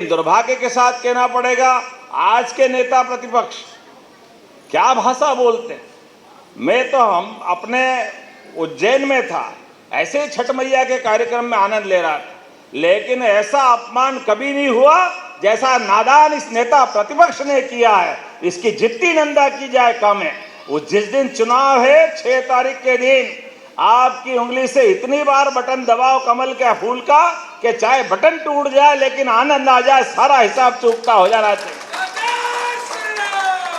दुर्भाग्य के साथ कहना पड़ेगा, आज के नेता प्रतिपक्ष क्या भाषा बोलते हैं। मैं तो हम अपने उज्जैन में था, ऐसे ही छठ मैया के कार्यक्रम में आनंद ले रहा था, लेकिन ऐसा अपमान कभी नहीं हुआ जैसा नादान इस नेता प्रतिपक्ष ने किया है। इसकी जितनी निंदा की जाए कम है। वो जिस दिन चुनाव है 6 तारीख के दिन, आपकी उंगली से इतनी बार बटन दबाओ कमल के फूल का कि चाहे बटन टूट जाए लेकिन आनंद आ जाए, सारा हिसाब चूकता हो जाना चाहिए।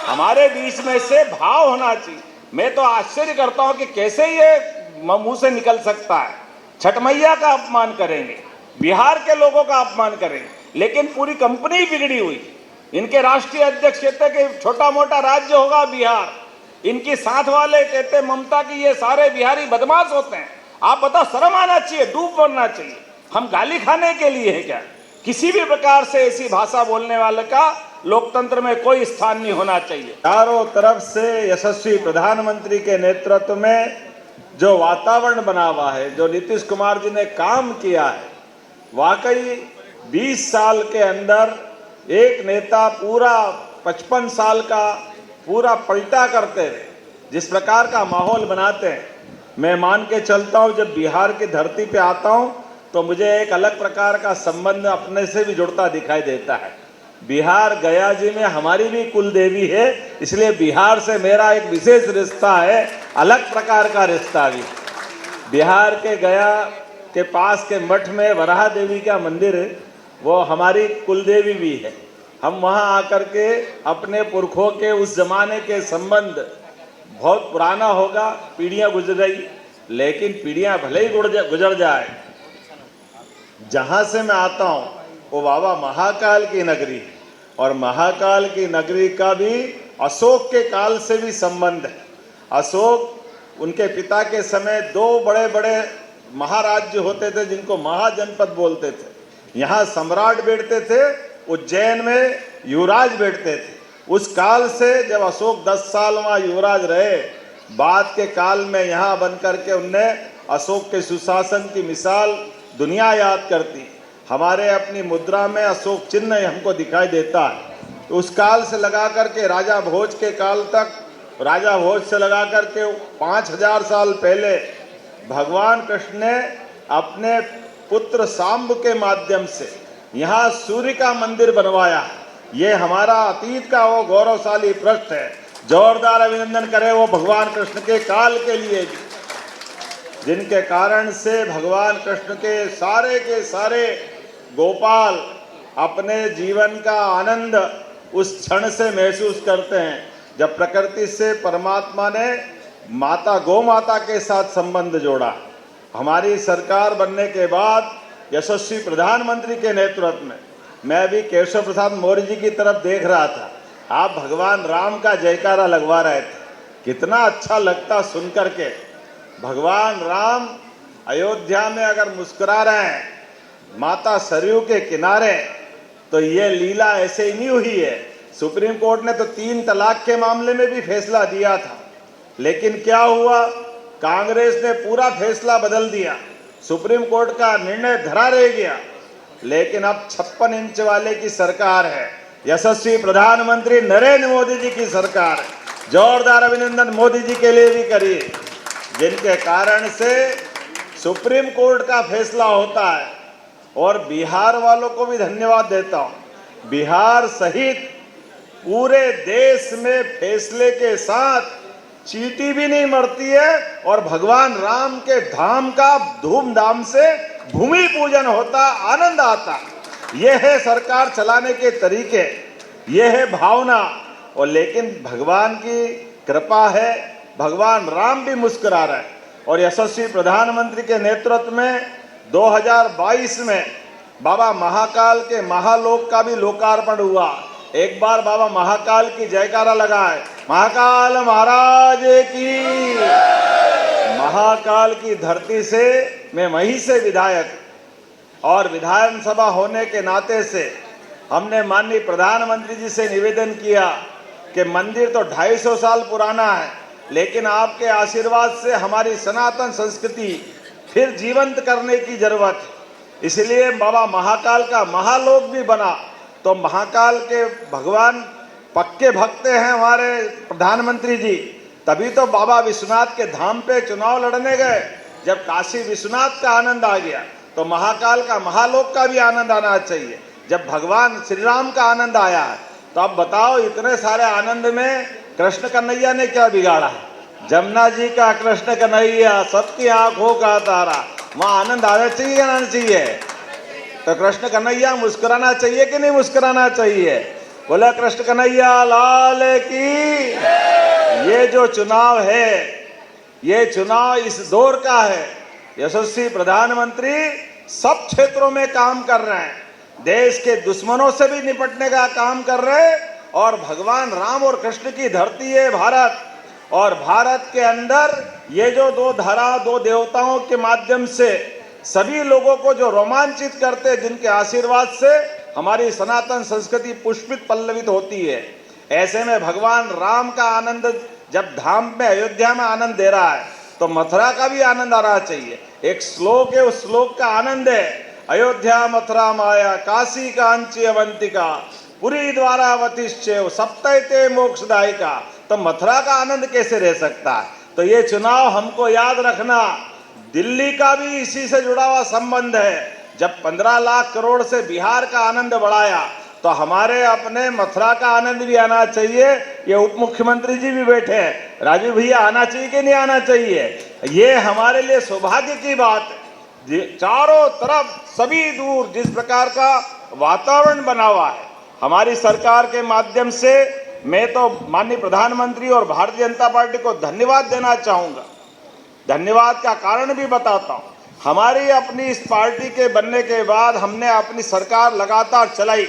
हमारे बीच में से भाव होना चाहिए। मैं तो आश्चर्य करता हूं कि कैसे ये मुंह से निकल सकता है। छठ मैया का अपमान करेंगे, बिहार के लोगों का अपमान करेंगे, लेकिन पूरी कंपनी बिगड़ी हुई। इनके राष्ट्रीय अध्यक्ष कहते कि छोटा मोटा राज्य होगा बिहार, इनकी साथ वाले कहते ममता की ये सारे बिहारी बदमाश होते हैं। आप बताओ, शर्म आना चाहिए, डूब मरना चाहिए। हम गाली खाने के लिए है क्या? किसी भी प्रकार से ऐसी भाषा बोलने वाले का लोकतंत्र में कोई स्थान नहीं होना चाहिए। चारों तरफ से यशस्वी प्रधानमंत्री के नेतृत्व में जो वातावरण बना हुआ है, जो नीतीश कुमार जी ने काम किया है, वाकई 20 साल के अंदर एक नेता पूरा 55 साल का पूरा पलटा करते हैं। जिस प्रकार का माहौल बनाते हैं, मैं मान के चलता हूँ, जब बिहार की धरती पे आता हूँ तो मुझे एक अलग प्रकार का संबंध अपने से भी जुड़ता दिखाई देता है। बिहार गया जी में हमारी भी कुल देवी है, इसलिए बिहार से मेरा एक विशेष रिश्ता है, अलग प्रकार का रिश्ता भी। बिहार के गया के पास के मठ में वराह देवी का मंदिर है, वो हमारी कुल देवी भी है। हम वहाँ आकर के अपने पुरखों के उस जमाने के संबंध, बहुत पुराना होगा, पीढ़ियाँ गुजर गई, लेकिन पीढ़ियाँ भले ही गुजर जाए, जहाँ से मैं आता हूँ वो बाबा महाकाल की नगरी है, और महाकाल की नगरी का भी अशोक के काल से भी संबंध है। अशोक, उनके पिता के समय 2 बड़े बड़े महाराज्य होते थे जिनको महाजनपद बोलते थे। यहाँ सम्राट बैठते थे, उज्जैन में युवराज बैठते थे। उस काल से जब अशोक 10 साल वहाँ युवराज रहे, बाद के काल में यहाँ बन करके उनने अशोक के सुशासन की मिसाल दुनिया याद करती। हमारे अपनी मुद्रा में अशोक चिन्ह हमको दिखाई देता है। तो उस काल से लगा करके राजा भोज के काल तक, राजा भोज से लगा करके 5000 साल पहले भगवान कृष्ण ने अपने पुत्र सांब के माध्यम से यहाँ सूर्य का मंदिर बनवाया। ये हमारा अतीत का वो गौरवशाली पृष्ठ है। जोरदार अभिनंदन करें वो भगवान कृष्ण के काल के लिए भी, जिनके कारण से भगवान कृष्ण के सारे गोपाल अपने जीवन का आनंद उस क्षण से महसूस करते हैं जब प्रकृति से परमात्मा ने माता गौ माता के साथ संबंध जोड़ा। हमारी सरकार बनने के बाद यशस्वी प्रधानमंत्री के नेतृत्व में मैं भी केशव प्रसाद मौर्य जी की तरफ देख रहा था। आप भगवान राम का जयकारा लगवा रहे थे, कितना अच्छा लगता सुन करके। भगवान राम अयोध्या में अगर मुस्कुरा रहे हैं माता सरयू के किनारे, तो ये लीला ऐसे ही नहीं हुई है। सुप्रीम कोर्ट ने तो 3 तलाक के मामले में भी फैसला दिया था, लेकिन क्या हुआ, कांग्रेस ने पूरा फैसला बदल दिया, सुप्रीम कोर्ट का निर्णय धरा रह गया। लेकिन अब 56 इंच वाले की सरकार है, यशस्वी प्रधानमंत्री नरेंद्र मोदी जी की सरकार है। जोरदार अभिनंदन मोदी जी के लिए भी करिए, जिनके कारण से सुप्रीम कोर्ट का फैसला होता है। और बिहार वालों को भी धन्यवाद देता हूँ। बिहार सहित पूरे देश में फैसले के साथ चींटी भी नहीं मरती है, और भगवान राम के धाम का धूमधाम से भूमि पूजन होता, आनंद आता। यह है सरकार चलाने के तरीके, यह है भावना। और लेकिन भगवान की कृपा है, भगवान राम भी मुस्कुरा रहे हैं। और यशस्वी प्रधानमंत्री के नेतृत्व में 2022 में बाबा महाकाल के महालोक का भी लोकार्पण हुआ। एक बार बाबा महाकाल की जयकारा लगाए, महाकाल महाराज की। महाकाल की धरती से मैं वहीं से विधायक, और विधानसभा होने के नाते से हमने माननीय प्रधानमंत्री जी से निवेदन किया कि मंदिर तो 250 साल पुराना है, लेकिन आपके आशीर्वाद से हमारी सनातन संस्कृति फिर जीवंत करने की जरूरत है। इसलिए बाबा महाकाल का महालोक भी बना। तो महाकाल के भगवान पक्के भक्त हैं हमारे प्रधानमंत्री जी, तभी तो बाबा विश्वनाथ के धाम पे चुनाव लड़ने गए। जब काशी विश्वनाथ का आनंद आ गया तो महाकाल का, महालोक का भी आनंद आना चाहिए। जब भगवान श्री राम का आनंद आया है तो अब बताओ इतने सारे आनंद में कृष्ण कन्हैया ने क्या बिगाड़ा है? जमुना जी का कृष्ण कन्हैया, सबकी आंखों का तारा, वहां आनंद आना चाहिए या आना चाहिए? तो कृष्ण कन्हैया मुस्कुराना चाहिए कि नहीं मुस्कुराना चाहिए? बोला कृष्ण कन्हैया लाल की। ये जो चुनाव है, ये चुनाव इस दौर का है। यशस्वी प्रधानमंत्री सब क्षेत्रों में काम कर रहे हैं, देश के दुश्मनों से भी निपटने का काम कर रहे हैं, और भगवान राम और कृष्ण की धरती है भारत, और भारत के अंदर ये जो दो धारा, दो देवताओं के माध्यम से सभी लोगों को जो रोमांचित करते, जिनके आशीर्वाद से हमारी सनातन संस्कृति पुष्पित पल्लवित होती है। ऐसे में भगवान राम का आनंद जब धाम में, अयोध्या में आनंद दे रहा है तो मथुरा का भी आनंद आना चाहिए। एक श्लोक है, उस श्लोक का आनंद है, अयोध्या मथुरा माया काशी कांची अवंतिका पुरी द्वारावतिश्चैव सप्तैते मोक्षदायिका। तो मथुरा का आनंद कैसे रह सकता है? तो ये चुनाव हमको याद रखना, दिल्ली का भी इसी से जुड़ा हुआ संबंध है। जब 15 लाख करोड़ से बिहार का आनंद बढ़ाया तो हमारे अपने मथुरा का आनंद भी आना चाहिए। ये उप मुख्यमंत्री जी भी बैठे हैं, राजू भैया आना चाहिए कि नहीं आना चाहिए? ये हमारे लिए सौभाग्य की बात है। चारों तरफ सभी दूर जिस प्रकार का वातावरण बना हुआ है हमारी सरकार के माध्यम से, मैं तो माननीय प्रधानमंत्री और भारतीय जनता पार्टी को धन्यवाद देना चाहूंगा। धन्यवाद का कारण भी बताता हूं। हमारी अपनी इस पार्टी के बनने के बाद हमने अपनी सरकार लगातार चलाई,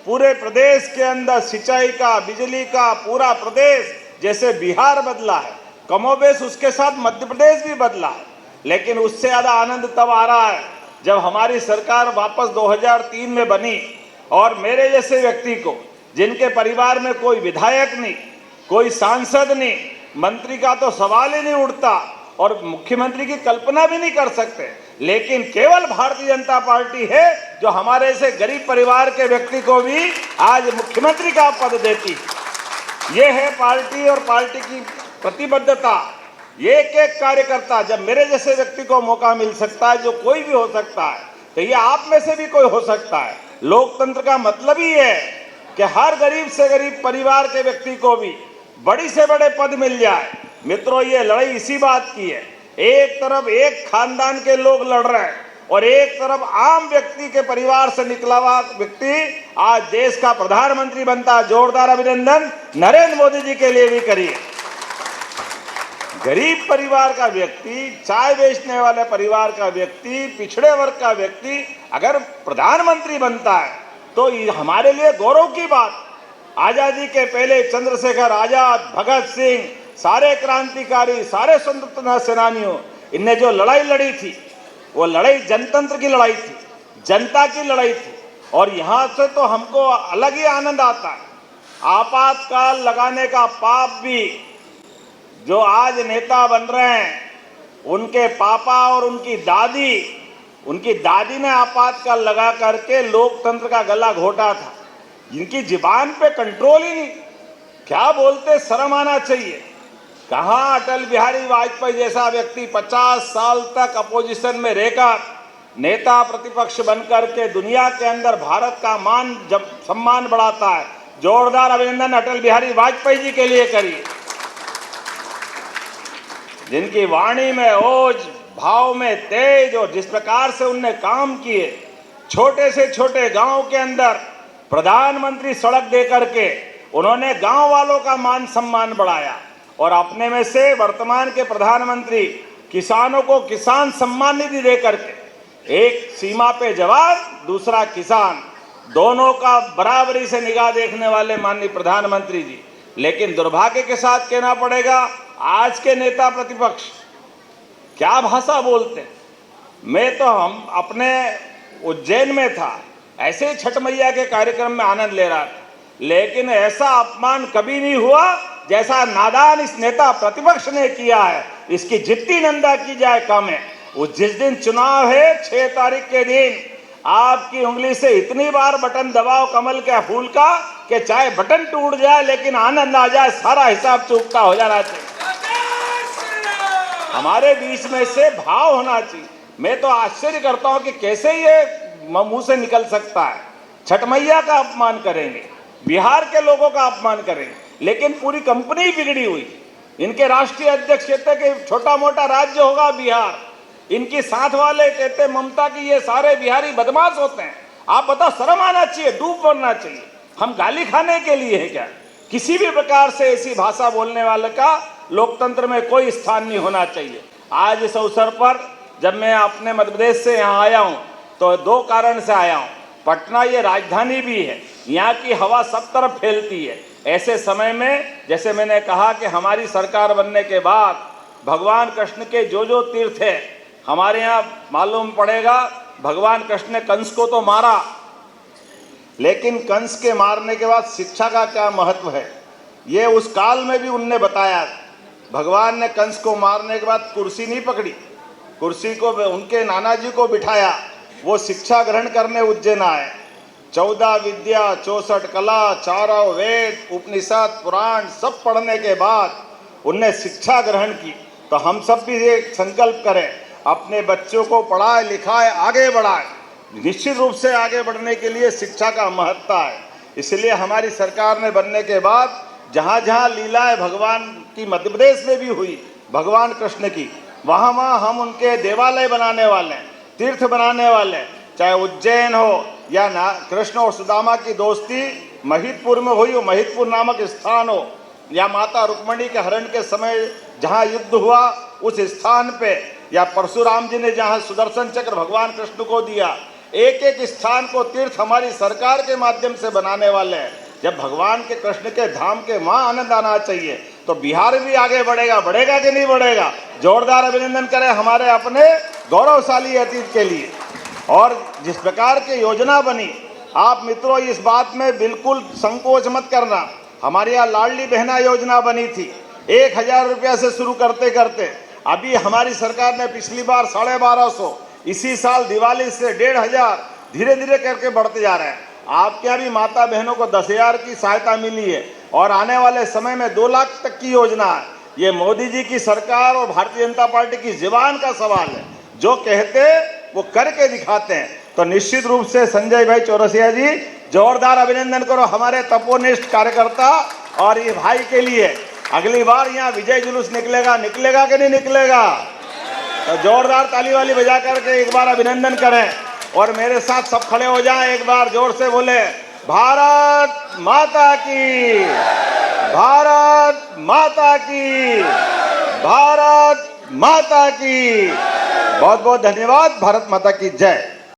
पूरे प्रदेश के अंदर सिंचाई का, बिजली का पूरा प्रदेश, जैसे बिहार बदला है कमोबेश उसके साथ मध्य प्रदेश भी बदला है। लेकिन उससे ज्यादा आनंद तब आ रहा है जब हमारी सरकार वापस 2003 में बनी, और मेरे जैसे व्यक्ति को, जिनके परिवार में कोई विधायक नहीं, कोई सांसद नहीं, मंत्री का तो सवाल ही नहीं उठता और मुख्यमंत्री की कल्पना भी नहीं कर सकते, लेकिन केवल भारतीय जनता पार्टी है जो हमारे से गरीब परिवार के व्यक्ति को भी आज मुख्यमंत्री का पद देती। ये है पार्टी और पार्टी की प्रतिबद्धता। एक एक कार्यकर्ता, जब मेरे जैसे व्यक्ति को मौका मिल सकता है, जो कोई भी हो सकता है, तो ये आप में से भी कोई हो सकता है। लोकतंत्र का मतलब ही है कि हर गरीब से गरीब परिवार के व्यक्ति को भी बड़ी से बड़े पद मिल जाए। मित्रों, ये लड़ाई इसी बात की है। एक तरफ एक खानदान के लोग लड़ रहे हैं और एक तरफ आम व्यक्ति के परिवार से निकला हुआ व्यक्ति आज देश का प्रधानमंत्री बनता है। जोरदार अभिनंदन नरेंद्र मोदी जी के लिए भी करिए। गरीब परिवार का व्यक्ति, चाय बेचने वाले परिवार का व्यक्ति, पिछड़े वर्ग का व्यक्ति अगर प्रधानमंत्री बनता है तो ये हमारे लिए गौरव की बात। आजादी के पहले चंद्रशेखर आजाद, भगत सिंह, सारे क्रांतिकारी, सारे स्वतंत्रता सेनानियों, इनने जो लड़ाई लड़ी थी वो लड़ाई जनतंत्र की लड़ाई थी, जनता की लड़ाई थी। और यहाँ से तो हमको अलग ही आनंद आता है। आपातकाल लगाने का पाप भी जो आज नेता बन रहे हैं, उनके पापा और उनकी दादी ने आपातकाल लगा करके लोकतंत्र का गला घोटा था। इनकी जुबान पे कंट्रोल ही नहीं, क्या बोलते, शर्म आना चाहिए। कहाँ अटल बिहारी वाजपेयी जैसा व्यक्ति 50 साल तक अपोजिशन में रहकर नेता प्रतिपक्ष बनकर के दुनिया के अंदर भारत का मान जब सम्मान बढ़ाता है। जोरदार अभिनंदन अटल बिहारी वाजपेयी जी के लिए करिए, जिनकी वाणी में ओज, भाव में तेज, और जिस प्रकार से उनने काम किए। छोटे से छोटे गांव के अंदर प्रधानमंत्री सड़क दे करके उन्होंने गांव वालों का मान सम्मान बढ़ाया, और अपने में से वर्तमान के प्रधानमंत्री किसानों को किसान सम्मान निधि दे करके, एक सीमा पे जवान, दूसरा किसान, दोनों का बराबरी से निगाह देखने वाले माननीय प्रधानमंत्री जी। लेकिन दुर्भाग्य के साथ कहना पड़ेगा, आज के नेता प्रतिपक्ष क्या भाषा बोलते हैं। मैं तो हम अपने उज्जैन में था, ऐसे ही छठ मैया के कार्यक्रम में आनंद ले रहा था, लेकिन ऐसा अपमान कभी नहीं हुआ जैसा नादान इस नेता प्रतिपक्ष ने किया है। इसकी जितनी निंदा की जाए कम है। वो जिस दिन चुनाव है 6 तारीख के दिन, आपकी उंगली से इतनी बार बटन दबाओ कमल के फूल का कि चाहे बटन टूट जाए लेकिन आनंद आ जाए, सारा हिसाब चूकता हो जाना चाहिए। हमारे बीच में से भाव होना चाहिए। मैं तो आश्चर्य करता हूं कि कैसे ये मुंह से निकल सकता है। छठ मैया का अपमान करेंगे, बिहार के लोगों का अपमान करेंगे, लेकिन पूरी कंपनी बिगड़ी हुई। इनके राष्ट्रीय अध्यक्ष कहते कि छोटा मोटा राज्य होगा बिहार, इनकी साथ वाले कहते ममता की ये सारे बिहारी बदमाश होते हैं। आप बताओ, शर्म आना चाहिए, डूब मरना चाहिए। हम गाली खाने के लिए है क्या? किसी भी प्रकार से ऐसी भाषा बोलने वाले का लोकतंत्र में कोई स्थान नहीं होना चाहिए। आज इस अवसर पर जब मैं अपने मध्य प्रदेश से यहाँ आया हूँ तो दो कारण से आया हूँ। पटना ये राजधानी भी है, यहाँ की हवा सब तरफ फैलती है। ऐसे समय में जैसे मैंने कहा कि हमारी सरकार बनने के बाद भगवान कृष्ण के जो तीर्थ है हमारे यहाँ मालूम पड़ेगा। भगवान कृष्ण ने कंस को तो मारा, लेकिन कंस के मारने के बाद शिक्षा का क्या महत्व है ये उस काल में भी उनने बताया। भगवान ने कंस को मारने के बाद कुर्सी नहीं पकड़ी, कुर्सी को उनके नाना जी को बिठाया, वो शिक्षा ग्रहण करने उज्जैन आए। 14 विद्या 64 कला, चारों वेद उपनिषद पुराण सब पढ़ने के बाद उनने शिक्षा ग्रहण की। तो हम सब भी एक संकल्प करें, अपने बच्चों को पढ़ाए लिखाए आगे बढ़ाए। निश्चित रूप से आगे बढ़ने के लिए शिक्षा का महत्व है। इसलिए हमारी सरकार ने बनने के बाद जहाँ जहाँ लीलाएं भगवान की मध्य प्रदेश में भी हुई भगवान कृष्ण की, वहाँ वहाँ हम उनके देवालय बनाने वाले हैं, तीर्थ बनाने वाले हैं। चाहे उज्जैन हो या ना कृष्ण और सुदामा की दोस्ती महितपुर में हुई हो, महितपुर नामक स्थान हो, या माता रुक्मणी के हरण के समय जहाँ युद्ध हुआ उस स्थान पे, या परशुराम जी ने जहाँ सुदर्शन चक्र भगवान कृष्ण को दिया, एक एक स्थान को तीर्थ हमारी सरकार के माध्यम से बनाने वाले हैं। जब भगवान के कृष्ण के धाम के वहाँ आनंद आना चाहिए तो बिहार भी आगे बढ़ेगा। बढ़ेगा कि नहीं बढ़ेगा? जोरदार अभिनंदन करें हमारे अपने गौरवशाली अतीत के लिए। और जिस प्रकार की योजना बनी, आप मित्रों इस बात में बिल्कुल संकोच मत करना। हमारे यहाँ लाडली बहना योजना बनी थी, 1000 रुपया से शुरू करते करते अभी हमारी सरकार ने पिछली बार 1250, इसी साल दिवाली से 1500, धीरे धीरे करके बढ़ते जा रहे हैं। आपके यहाँ भी माता बहनों को 10,000 की सहायता मिली है और आने वाले समय में 2 लाख तक की योजना है। ये मोदी जी की सरकार और भारतीय जनता पार्टी की जुबान का सवाल है, जो कहते वो करके दिखाते हैं। तो निश्चित रूप से संजय भाई चौरसिया जी, जोरदार अभिनंदन करो हमारे तपोनिष्ठ कार्यकर्ता और ये भाई के लिए। अगली बार यहाँ विजय जुलूस निकलेगा कि नहीं निकलेगा? तो जोरदार ताली वाली बजा करके एक बार अभिनंदन करें और मेरे साथ सब खड़े हो जाएं, एक बार जोर से बोले, भारत माता की, भारत माता की, भारत माता की। बहुत बहुत धन्यवाद। भारत माता की जय।